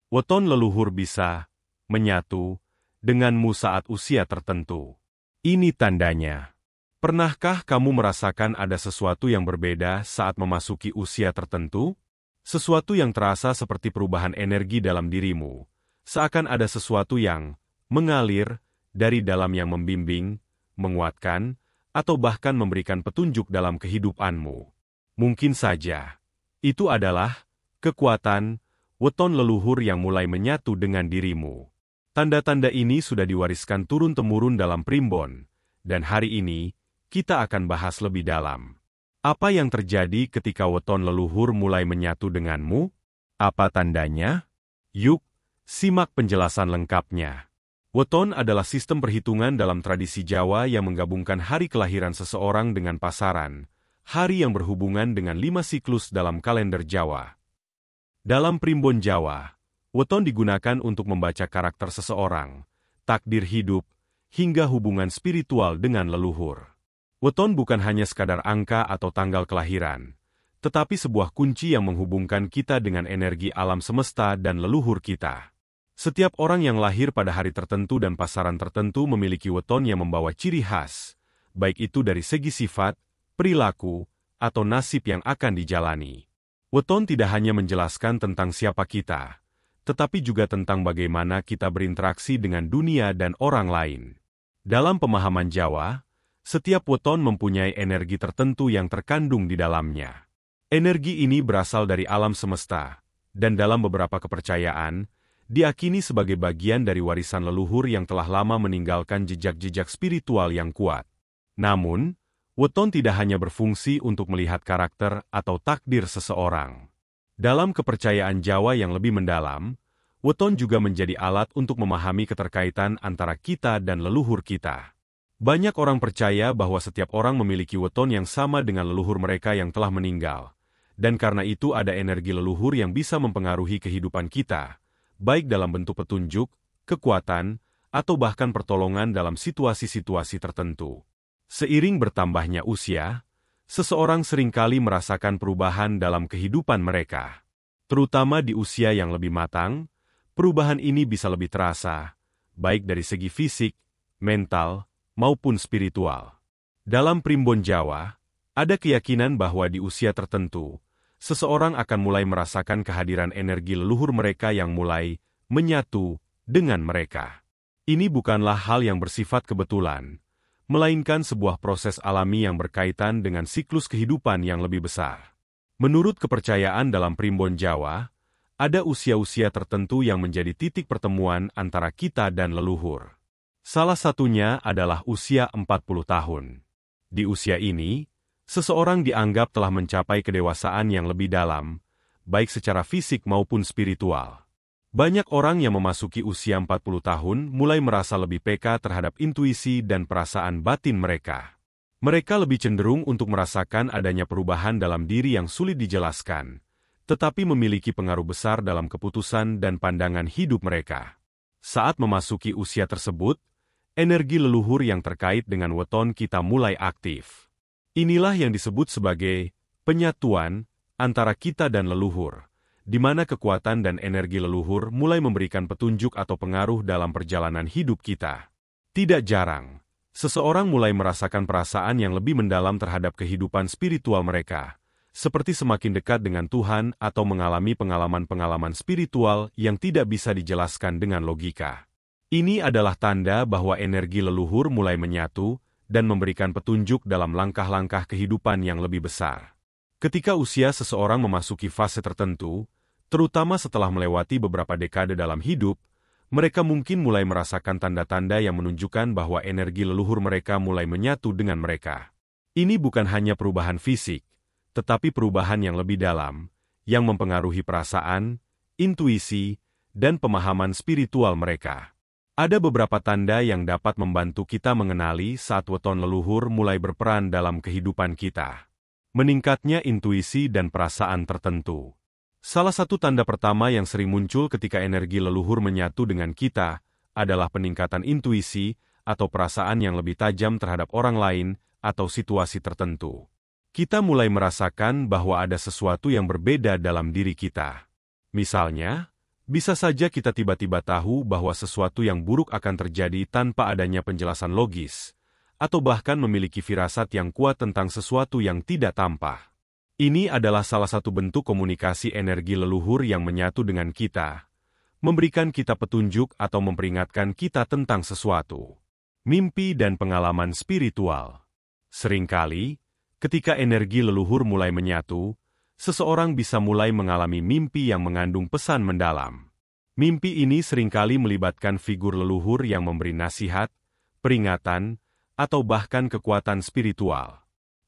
weton leluhur bisa menyatu denganmu saat usia tertentu. Ini tandanya. Pernahkah kamu merasakan ada sesuatu yang berbeda saat memasuki usia tertentu? Sesuatu yang terasa seperti perubahan energi dalam dirimu, seakan ada sesuatu yang mengalir dari dalam yang membimbing, menguatkan, atau bahkan memberikan petunjuk dalam kehidupanmu. Mungkin saja, itu adalah kekuatan weton leluhur yang mulai menyatu dengan dirimu. Tanda-tanda ini sudah diwariskan turun-temurun dalam primbon, dan hari ini, kita akan bahas lebih dalam. Apa yang terjadi ketika weton leluhur mulai menyatu denganmu? Apa tandanya? Yuk, simak penjelasan lengkapnya. Weton adalah sistem perhitungan dalam tradisi Jawa yang menggabungkan hari kelahiran seseorang dengan pasaran, hari yang berhubungan dengan 5 siklus dalam kalender Jawa. Dalam primbon Jawa, weton digunakan untuk membaca karakter seseorang, takdir hidup, hingga hubungan spiritual dengan leluhur. Weton bukan hanya sekadar angka atau tanggal kelahiran, tetapi sebuah kunci yang menghubungkan kita dengan energi alam semesta dan leluhur kita. Setiap orang yang lahir pada hari tertentu dan pasaran tertentu memiliki weton yang membawa ciri khas, baik itu dari segi sifat, perilaku, atau nasib yang akan dijalani. Weton tidak hanya menjelaskan tentang siapa kita, tetapi juga tentang bagaimana kita berinteraksi dengan dunia dan orang lain. Dalam pemahaman Jawa, setiap weton mempunyai energi tertentu yang terkandung di dalamnya. Energi ini berasal dari alam semesta, dan dalam beberapa kepercayaan, diakini sebagai bagian dari warisan leluhur yang telah lama meninggalkan jejak-jejak spiritual yang kuat. Namun, weton tidak hanya berfungsi untuk melihat karakter atau takdir seseorang. Dalam kepercayaan Jawa yang lebih mendalam, weton juga menjadi alat untuk memahami keterkaitan antara kita dan leluhur kita. Banyak orang percaya bahwa setiap orang memiliki weton yang sama dengan leluhur mereka yang telah meninggal, dan karena itu ada energi leluhur yang bisa mempengaruhi kehidupan kita, baik dalam bentuk petunjuk, kekuatan, atau bahkan pertolongan dalam situasi-situasi tertentu. Seiring bertambahnya usia, seseorang seringkali merasakan perubahan dalam kehidupan mereka. Terutama di usia yang lebih matang, perubahan ini bisa lebih terasa, baik dari segi fisik, mental, maupun spiritual. Dalam primbon Jawa, ada keyakinan bahwa di usia tertentu, seseorang akan mulai merasakan kehadiran energi leluhur mereka yang mulai menyatu dengan mereka. Ini bukanlah hal yang bersifat kebetulan, melainkan sebuah proses alami yang berkaitan dengan siklus kehidupan yang lebih besar. Menurut kepercayaan dalam primbon Jawa, ada usia-usia tertentu yang menjadi titik pertemuan antara kita dan leluhur. Salah satunya adalah usia 40 tahun. Di usia ini, seseorang dianggap telah mencapai kedewasaan yang lebih dalam, baik secara fisik maupun spiritual. Banyak orang yang memasuki usia 40 tahun mulai merasa lebih peka terhadap intuisi dan perasaan batin mereka. Mereka lebih cenderung untuk merasakan adanya perubahan dalam diri yang sulit dijelaskan, tetapi memiliki pengaruh besar dalam keputusan dan pandangan hidup mereka. Saat memasuki usia tersebut, energi leluhur yang terkait dengan weton kita mulai aktif. Inilah yang disebut sebagai penyatuan antara kita dan leluhur, di mana kekuatan dan energi leluhur mulai memberikan petunjuk atau pengaruh dalam perjalanan hidup kita. Tidak jarang, seseorang mulai merasakan perasaan yang lebih mendalam terhadap kehidupan spiritual mereka, seperti semakin dekat dengan Tuhan atau mengalami pengalaman-pengalaman spiritual yang tidak bisa dijelaskan dengan logika. Ini adalah tanda bahwa energi leluhur mulai menyatu dan memberikan petunjuk dalam langkah-langkah kehidupan yang lebih besar. Ketika usia seseorang memasuki fase tertentu, terutama setelah melewati beberapa dekade dalam hidup, mereka mungkin mulai merasakan tanda-tanda yang menunjukkan bahwa energi leluhur mereka mulai menyatu dengan mereka. Ini bukan hanya perubahan fisik, tetapi perubahan yang lebih dalam, yang mempengaruhi perasaan, intuisi, dan pemahaman spiritual mereka. Ada beberapa tanda yang dapat membantu kita mengenali saat weton leluhur mulai berperan dalam kehidupan kita. Meningkatnya intuisi dan perasaan tertentu. Salah satu tanda pertama yang sering muncul ketika energi leluhur menyatu dengan kita adalah peningkatan intuisi atau perasaan yang lebih tajam terhadap orang lain atau situasi tertentu. Kita mulai merasakan bahwa ada sesuatu yang berbeda dalam diri kita. Misalnya, Bisa saja kita tiba-tiba tahu bahwa sesuatu yang buruk akan terjadi tanpa adanya penjelasan logis, atau bahkan memiliki firasat yang kuat tentang sesuatu yang tidak tampak. Ini adalah salah satu bentuk komunikasi energi leluhur yang menyatu dengan kita, memberikan kita petunjuk atau memperingatkan kita tentang sesuatu. Mimpi dan pengalaman spiritual. Seringkali, ketika energi leluhur mulai menyatu, seseorang bisa mulai mengalami mimpi yang mengandung pesan mendalam. Mimpi ini seringkali melibatkan figur leluhur yang memberi nasihat, peringatan, atau bahkan kekuatan spiritual.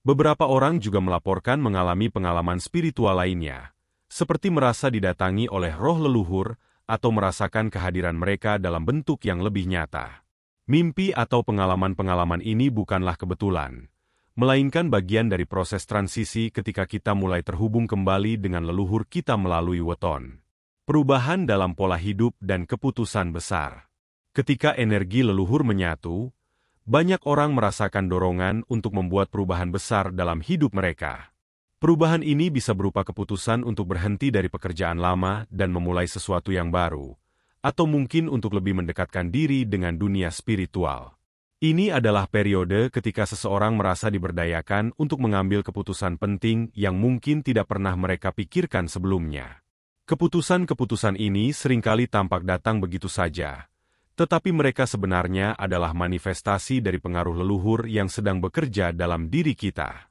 Beberapa orang juga melaporkan mengalami pengalaman spiritual lainnya, seperti merasa didatangi oleh roh leluhur atau merasakan kehadiran mereka dalam bentuk yang lebih nyata. Mimpi atau pengalaman-pengalaman ini bukanlah kebetulan, melainkan bagian dari proses transisi ketika kita mulai terhubung kembali dengan leluhur kita melalui weton. Perubahan dalam pola hidup dan keputusan besar. Ketika energi leluhur menyatu, banyak orang merasakan dorongan untuk membuat perubahan besar dalam hidup mereka. Perubahan ini bisa berupa keputusan untuk berhenti dari pekerjaan lama dan memulai sesuatu yang baru, atau mungkin untuk lebih mendekatkan diri dengan dunia spiritual. Ini adalah periode ketika seseorang merasa diberdayakan untuk mengambil keputusan penting yang mungkin tidak pernah mereka pikirkan sebelumnya. Keputusan-keputusan ini seringkali tampak datang begitu saja, tetapi mereka sebenarnya adalah manifestasi dari pengaruh leluhur yang sedang bekerja dalam diri kita.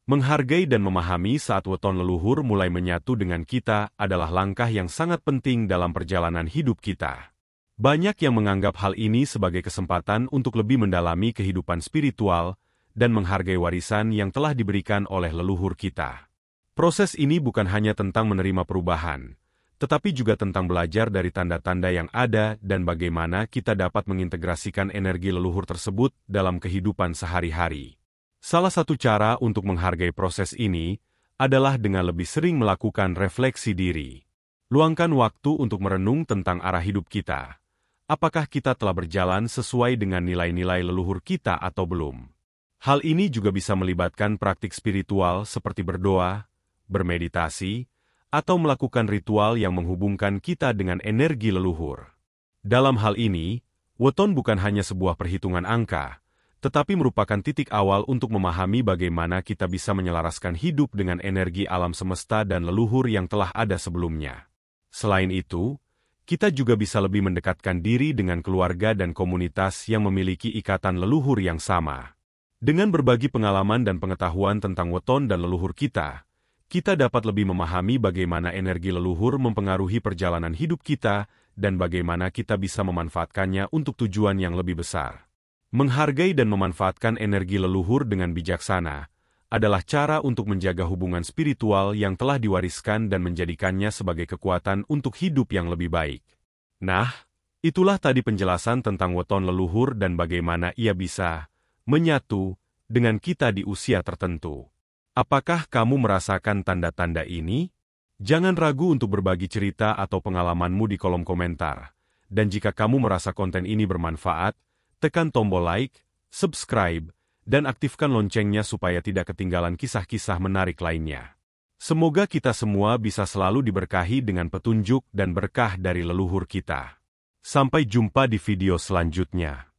Menghargai dan memahami saat weton leluhur mulai menyatu dengan kita adalah langkah yang sangat penting dalam perjalanan hidup kita. Banyak yang menganggap hal ini sebagai kesempatan untuk lebih mendalami kehidupan spiritual dan menghargai warisan yang telah diberikan oleh leluhur kita. Proses ini bukan hanya tentang menerima perubahan, tetapi juga tentang belajar dari tanda-tanda yang ada dan bagaimana kita dapat mengintegrasikan energi leluhur tersebut dalam kehidupan sehari-hari. Salah satu cara untuk menghargai proses ini adalah dengan lebih sering melakukan refleksi diri. Luangkan waktu untuk merenung tentang arah hidup kita. Apakah kita telah berjalan sesuai dengan nilai-nilai leluhur kita atau belum? Hal ini juga bisa melibatkan praktik spiritual seperti berdoa, bermeditasi, atau melakukan ritual yang menghubungkan kita dengan energi leluhur. Dalam hal ini, weton bukan hanya sebuah perhitungan angka, tetapi merupakan titik awal untuk memahami bagaimana kita bisa menyelaraskan hidup dengan energi alam semesta dan leluhur yang telah ada sebelumnya. Selain itu, kita juga bisa lebih mendekatkan diri dengan keluarga dan komunitas yang memiliki ikatan leluhur yang sama. Dengan berbagi pengalaman dan pengetahuan tentang weton dan leluhur kita dapat lebih memahami bagaimana energi leluhur mempengaruhi perjalanan hidup kita dan bagaimana kita bisa memanfaatkannya untuk tujuan yang lebih besar. Menghargai dan memanfaatkan energi leluhur dengan bijaksana adalah cara untuk menjaga hubungan spiritual yang telah diwariskan dan menjadikannya sebagai kekuatan untuk hidup yang lebih baik. Nah, itulah tadi penjelasan tentang weton leluhur dan bagaimana ia bisa menyatu dengan kita di usia tertentu. Apakah kamu merasakan tanda-tanda ini? Jangan ragu untuk berbagi cerita atau pengalamanmu di kolom komentar. Dan jika kamu merasa konten ini bermanfaat, tekan tombol like, subscribe, dan aktifkan loncengnya supaya tidak ketinggalan kisah-kisah menarik lainnya. Semoga kita semua bisa selalu diberkahi dengan petunjuk dan berkah dari leluhur kita. Sampai jumpa di video selanjutnya.